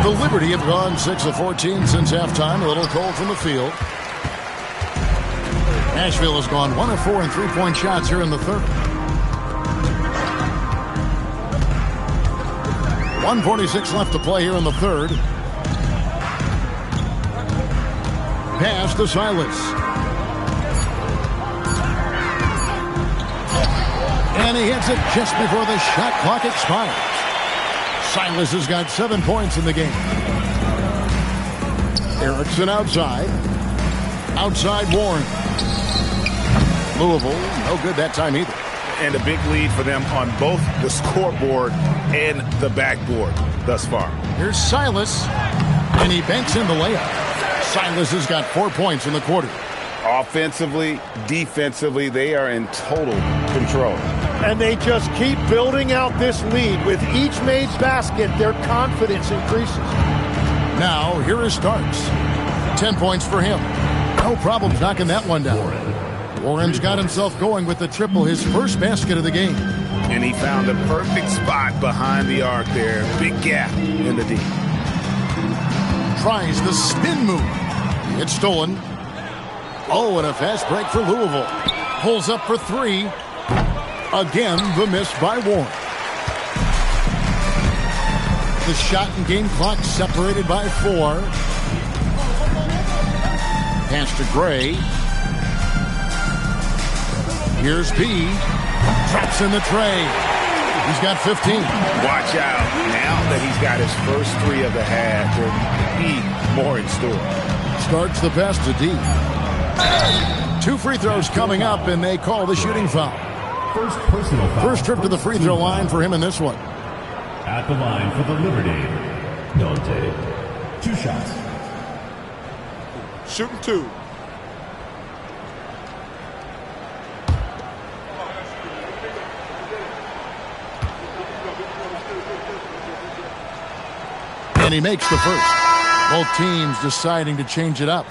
B: The Liberty have gone 6 of 14 since halftime. A little cold from the field. Nashville has gone 1 of 4 in three-point shots here in the third. 1:46 left to play here in the third. Pass to Silas. And he hits it just before the shot clock expires. Silas has got 7 points in the game. Erickson outside. Outside Warren. Louisville, no good that time either.
C: And a big lead for them on both the scoreboard and the backboard thus far.
B: Here's Silas. And he banks in the layup. Silas has got 4 points in the quarter.
C: Offensively, defensively, they are in total control.
D: And they just keep building out this lead. With each made basket, their confidence increases.
B: Now, here is Starks. 10 points for him. No problems knocking that one down. Warren's got himself going with the triple, his first basket of the game.
C: And he found a perfect spot behind the arc there. Big gap in the D.
B: Tries the spin move. It's stolen. Oh, and a fast break for Louisville. Pulls up for three. Again, the miss by Warren. The shot and game clock separated by 4. Pass to Gray. Here's B. Traps in the tray. He's got 15.
C: Watch out. Now that he's got his first 3 of the half, there'll be more in store.
B: Starts the pass to D. 2 free throws coming up, and they call the shooting foul.
E: First personal foul.
B: First trip to the free throw line for him in this one.
E: At the line for the Liberty, Dante. 2 shots.
J: Shooting 2.
B: And he makes the first. Both teams deciding to change it up.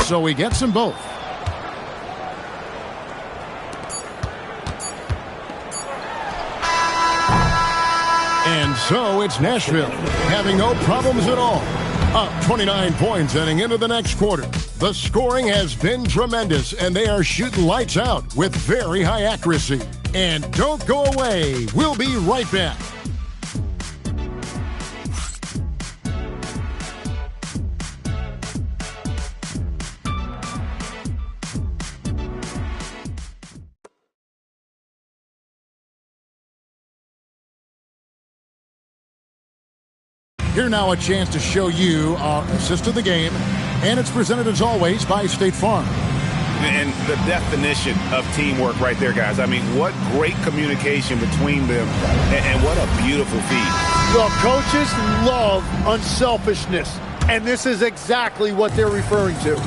B: So he gets them both. And so it's Nashville having no problems at all. Up 29 points heading into the next quarter. The scoring has been tremendous, and they are shooting lights out with very high accuracy. And don't go away. We'll be right back. Here now a chance to show you our assist of the game, and it's presented as always by State Farm.
C: And the definition of teamwork right there, guys. I mean, what great communication between them, and what a beautiful feed.
D: Well, coaches love unselfishness, and this is exactly what they're referring to.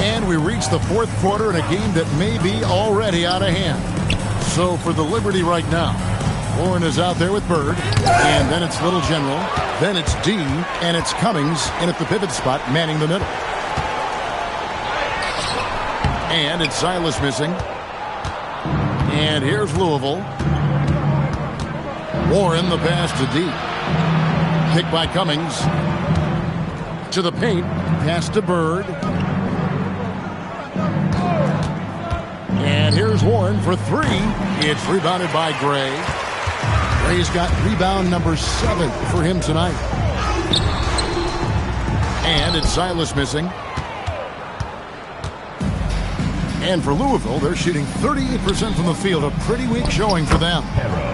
B: And we reach the fourth quarter in a game that may be already out of hand. So for the Liberty right now, Warren is out there with Bird, and then it's Little General, then it's D, and it's Cummings in at the pivot spot, manning the middle. And it's Silas missing. And here's Louisville. Warren the pass to D. Kick by Cummings. To the paint, pass to Bird. And here's Warren for 3. It's rebounded by Gray. Gray's got rebound number 7 for him tonight. And it's Silas missing. And for Louisville, they're shooting 38% from the field. A pretty weak showing for them.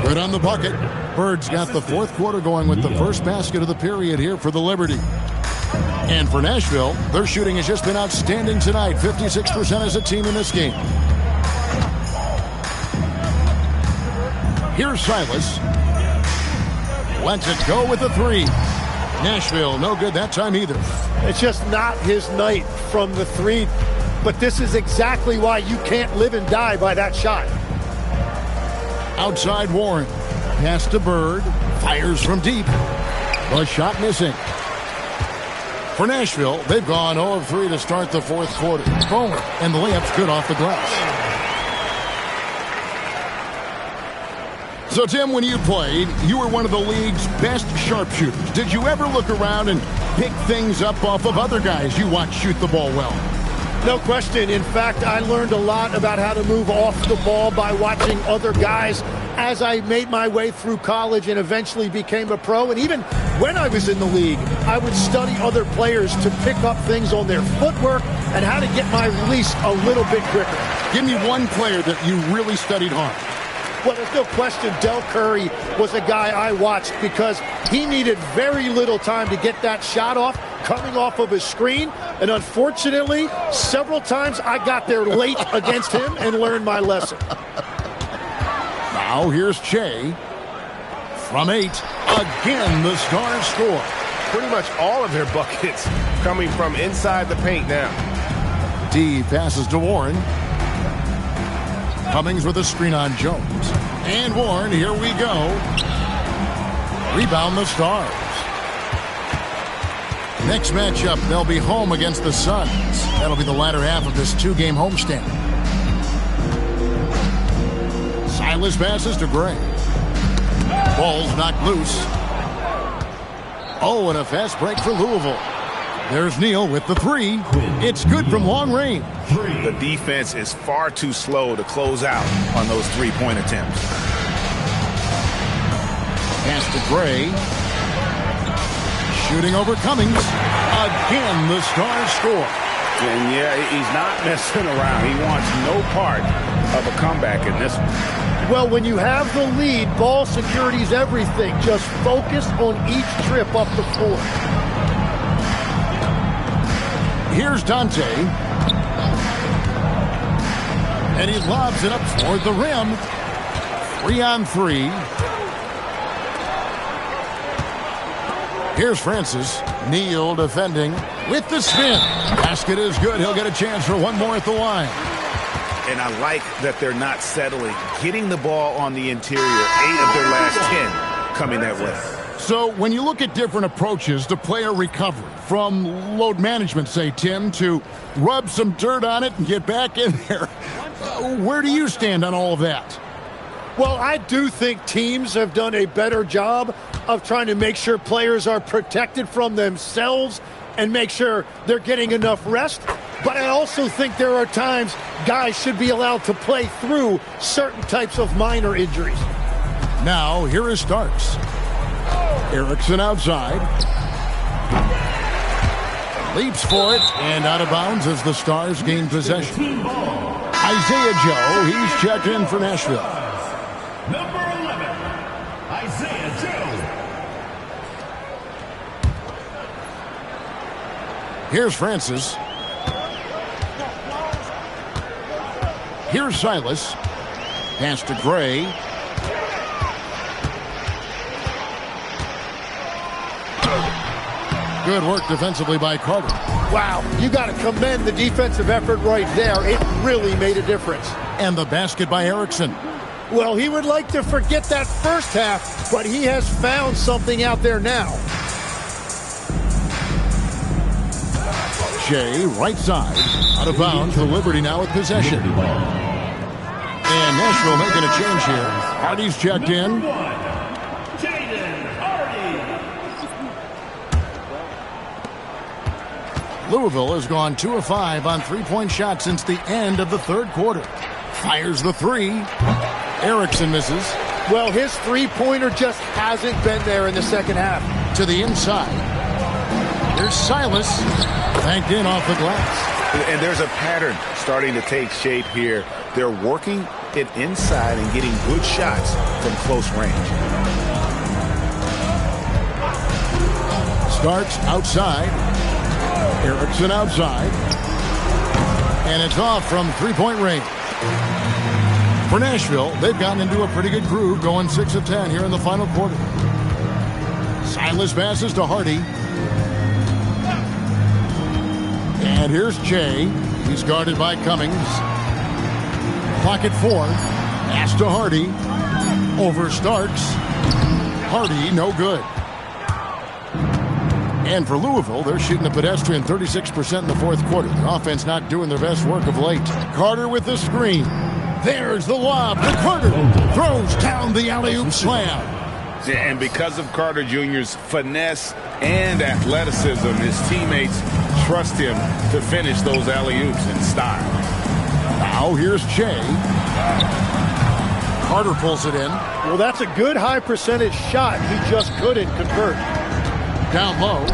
B: Good on the bucket. Bird's got the fourth quarter going with the first basket of the period here for the Liberty. And for Nashville, their shooting has just been outstanding tonight. 56% as a team in this game. Here's Silas. Lets it go with the 3. Nashville, no good that time either.
D: It's just not his night from the 3. But this is exactly why you can't live and die by that shot.
B: Outside Warren. Pass to Bird. Fires from deep. The shot missing. For Nashville, they've gone 0 of 3 to start the fourth quarter. Boom. And the layup's good off the glass. So, Tim, when you played, you were one of the league's best sharpshooters. Did you ever look around and pick things up off of other guys you watch shoot the ball well?
D: No question. In fact, I learned a lot about how to move off the ball by watching other guys as I made my way through college and eventually became a pro. And even when I was in the league, I would study other players to pick up things on their footwork and how to get my release a little bit quicker.
B: Give me one player that you really studied hard.
D: Well, there's no question Del Curry was a guy I watched because he needed very little time to get that shot off, coming off of his screen. And unfortunately, several times I got there late against him and learned my lesson.
B: Now here's Che. From 8, again the Stars score.
G: Pretty much all of their buckets coming from inside the paint now.
B: D passes to Warren. Cummings with a screen on Jones. And Warren, here we go. Rebound the Stars. Next matchup, they'll be home against the Suns. That'll be the latter half of this 2-game homestand. Silas passes to Gray. Ball's knocked loose. Oh, and a fast break for Louisville. There's Neal with the 3. It's good from long range.
C: The defense is far too slow to close out on those 3-point attempts.
B: Pass to Gray. Shooting over Cummings. Again, the Stars score.
C: And yeah, he's not messing around. He wants no part of a comeback in this one.
D: Well, when you have the lead, ball security is everything. Just focus on each trip up the floor.
B: Here's Dante. And he lobs it up toward the rim. 3-on-3. Here's Francis. Neal defending with the spin. Basket is good. He'll get a chance for one more at the line.
C: And I like that they're not settling. Getting the ball on the interior, 8 of their last 10 coming that way.
B: So when you look at different approaches to player recovery, from load management, say, Tim, to rub some dirt on it and get back in there, where do you stand on all of that?
D: Well, I do think teams have done a better job of trying to make sure players are protected from themselves and make sure they're getting enough rest. But I also think there are times guys should be allowed to play through certain types of minor injuries.
B: Now, here is Starks. Erickson outside. Leaps for it, and out of bounds as the Stars gain possession. Isaiah Joe, he's checked in for Nashville.
E: Number 11, Isaiah Joe.
B: Here's Francis. Here's Silas. Pass to Gray. Good work defensively by Carter.
D: Wow, you got to commend the defensive effort right there. It really made a difference.
B: And the basket by Erickson.
D: Well, he would like to forget that first half, but he has found something out there now.
B: Shea, right side, out of bounds for Liberty now with possession. And Nashville making a change here. Hardy's checked in. Louisville has gone 2 of 5 on three-point shots since the end of the third quarter. Fires the 3. Erickson misses.
D: Well, his three-pointer just hasn't been there in the second half.
B: To the inside. There's Silas. Banked in off the glass.
C: And there's a pattern starting to take shape here. They're working it inside and getting good shots from close range.
B: Starks outside. Erickson outside. And it's off from three-point range. For Nashville, they've gotten into a pretty good groove, going 6 of 10 here in the final quarter. Silas passes to Hardy. And here's Che. He's guarded by Cummings. Clock at 4. Pass to Hardy. Over Starks. Hardy, no good. And for Louisville, they're shooting a pedestrian 36% in the fourth quarter. The offense not doing their best work of late. Carter with the screen. There's the lob to Carter. Throws down the alley-oop slam.
C: And because of Carter Jr.'s finesse and athleticism, his teammates trust him to finish those alley-oops in style.
B: Now here's Che. Carter pulls it in.
D: Well, that's a good high percentage shot. He just couldn't convert.
B: Down low.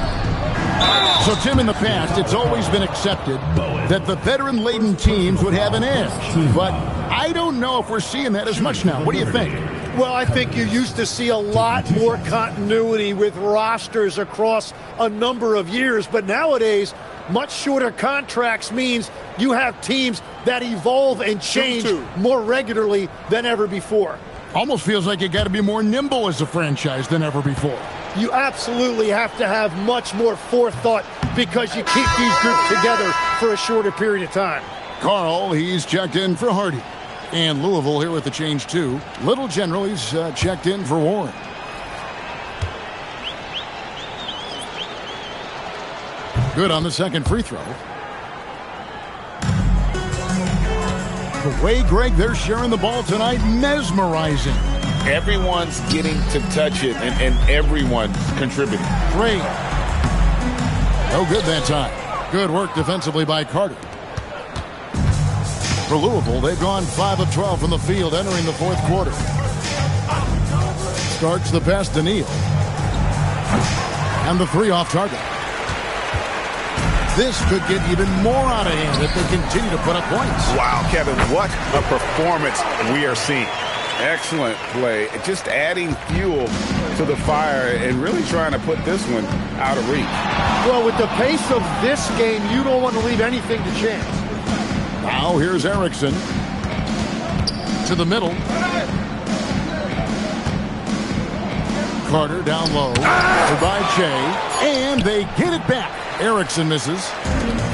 B: So, Tim, in the past, it's always been accepted that the veteran-laden teams would have an edge. But I don't know if we're seeing that as much now. What do you think?
D: Well, I think you used to see a lot more continuity with rosters across a number of years, but nowadays, much shorter contracts means you have teams that evolve and change more regularly than ever before.
B: Almost feels like you got to be more nimble as a franchise than ever before.
D: You absolutely have to have much more forethought because you keep these groups together for a shorter period of time.
B: Carl, he's checked in for Hardy. And Louisville here with the change, too. Little General, he's checked in for Warren. Good on the second free throw. The way, Greg, they're sharing the ball tonight, mesmerizing.
C: Everyone's getting to touch it, and everyone's contributing.
B: Great. No good that time. Good work defensively by Carter. For Louisville, they've gone 5 of 12 from the field entering the fourth quarter. Starts the pass to Neal. And the three off target. This could get even more out of hand if they continue to put up points.
C: Wow, Kevin, what a performance we are seeing. Excellent play. Just adding fuel to the fire and really trying to put this one out of reach.
D: Well, with the pace of this game, you don't want to leave anything to chance.
B: Now here's Erickson to the middle. Carter down low to by Che, and they get it back. Erickson misses.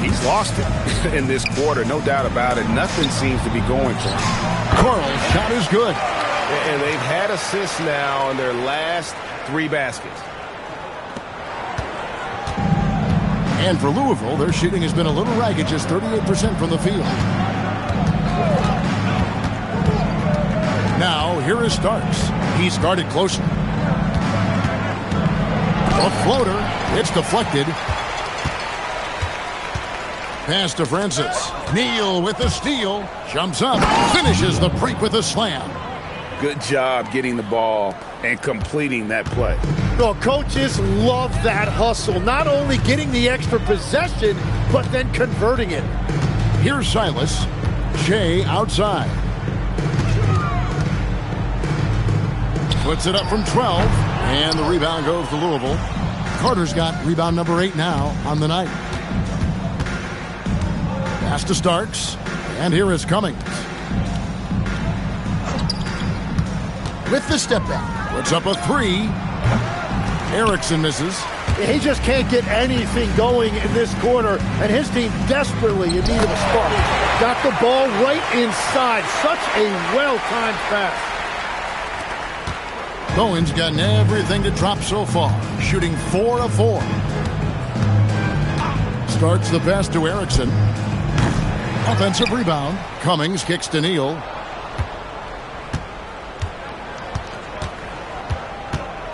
C: He's lost it in this quarter, no doubt about it. Nothing seems to be going for him.
B: Carl's shot is good.
G: And they've had assists now in their last 3 baskets.
B: And for Louisville, their shooting has been a little ragged, just 38% from the field. Now, here is Starks. He's guarded closely. A floater. It's deflected. Pass to Francis. Neal with the steal. Jumps up. Finishes the break with a slam.
C: Good job getting the ball and completing that play.
D: Well, coaches love that hustle. Not only getting the extra possession, but then converting it.
B: Here's Silas. Shea outside. Puts it up from 12. And the rebound goes to Louisville. Carter's got rebound number 8 now on the night. Pass to Starks. And here is Cummings. With the step back. Puts up a 3. Erickson misses.
D: He just can't get anything going in this quarter, and his team desperately in need of a spark. Got the ball right inside. Such a well-timed pass.
B: Bowen's gotten everything to drop so far, shooting 4 of 4. Starts the pass to Erickson. Offensive rebound. Cummings kicks to Neal.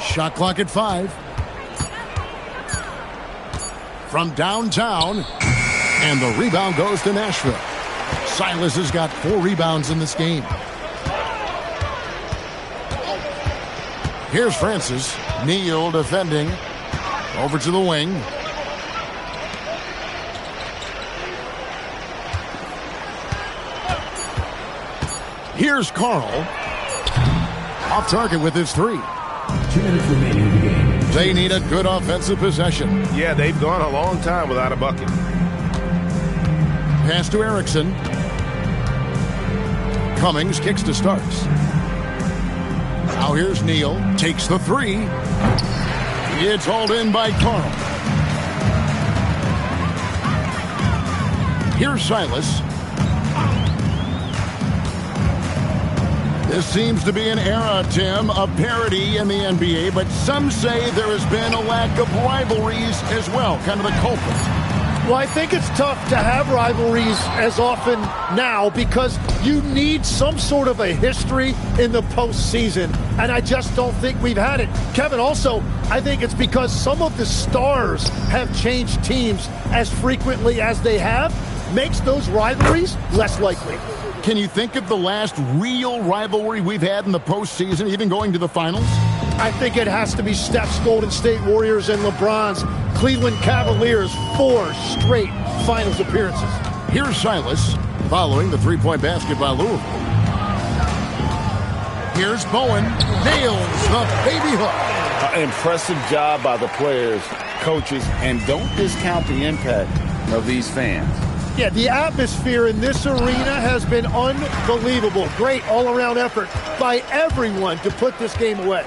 B: Shot clock at 5. From downtown. And the rebound goes to Nashville. Silas has got 4 rebounds in this game. Here's Francis. Neal defending. Over to the wing. Here's Carl. Off target with his 3.
E: 2 minutes remaining in the game.
B: They need a good offensive possession.
G: Yeah, they've gone a long time without a bucket.
B: Pass to Erickson. Cummings kicks to Starks. Now here's Neal. Takes the 3. It's hauled in by Carl. Here's Silas. This seems to be an era, Tim, of parity in the NBA, but some say there has been a lack of rivalries as well, kind of the culprit.
D: Well, I think it's tough to have rivalries as often now because you need some sort of a history in the postseason, and I just don't think we've had it. Kevin, also, I think it's because some of the stars have changed teams as frequently as they have, makes those rivalries less likely.
B: Can you think of the last real rivalry we've had in the postseason, even going to the finals?
D: I think it has to be Steph's Golden State Warriors and LeBron's Cleveland Cavaliers, 4 straight finals appearances.
B: Here's Silas following the 3-point basket by Louisville. Here's Bowen. Nails the baby hook.
C: Impressive job by the players, coaches, and don't discount the impact of these fans.
D: Yeah, the atmosphere in this arena has been unbelievable. Great all-around effort by everyone to put this game away.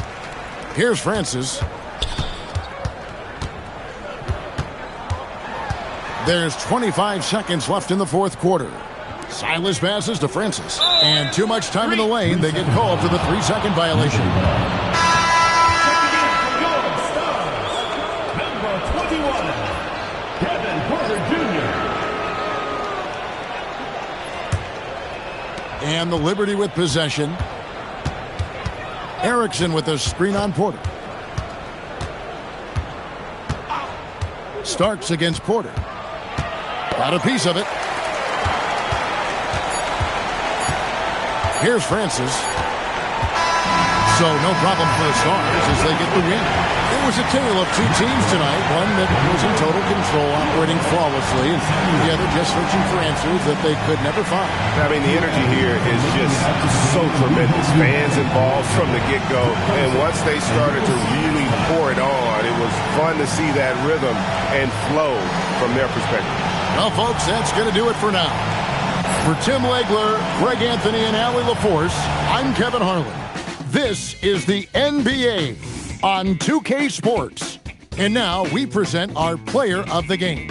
B: Here's Francis. There's 25 seconds left in the fourth quarter. Silas passes to Francis. And too much time in the lane. They get called for the 3-second violation. And the Liberty with possession. Erickson with a screen on Porter. Starks against Porter. Got a piece of it. Here's Francis. So no problem for the Stars as they get the win. It was a tale of two teams tonight. One that was in total control, operating flawlessly, and the other just searching for answers that they could never find.
G: I mean, the energy here is just so tremendous. Fans involved from the get-go, and once they started to really pour it on, it was fun to see that rhythm and flow from their perspective.
B: Well, folks, that's going to do it for now. For Tim Legler, Greg Anthony, and Allie LaForce, I'm Kevin Harlan. This is the NBA on 2K Sports. And now we present our player of the game.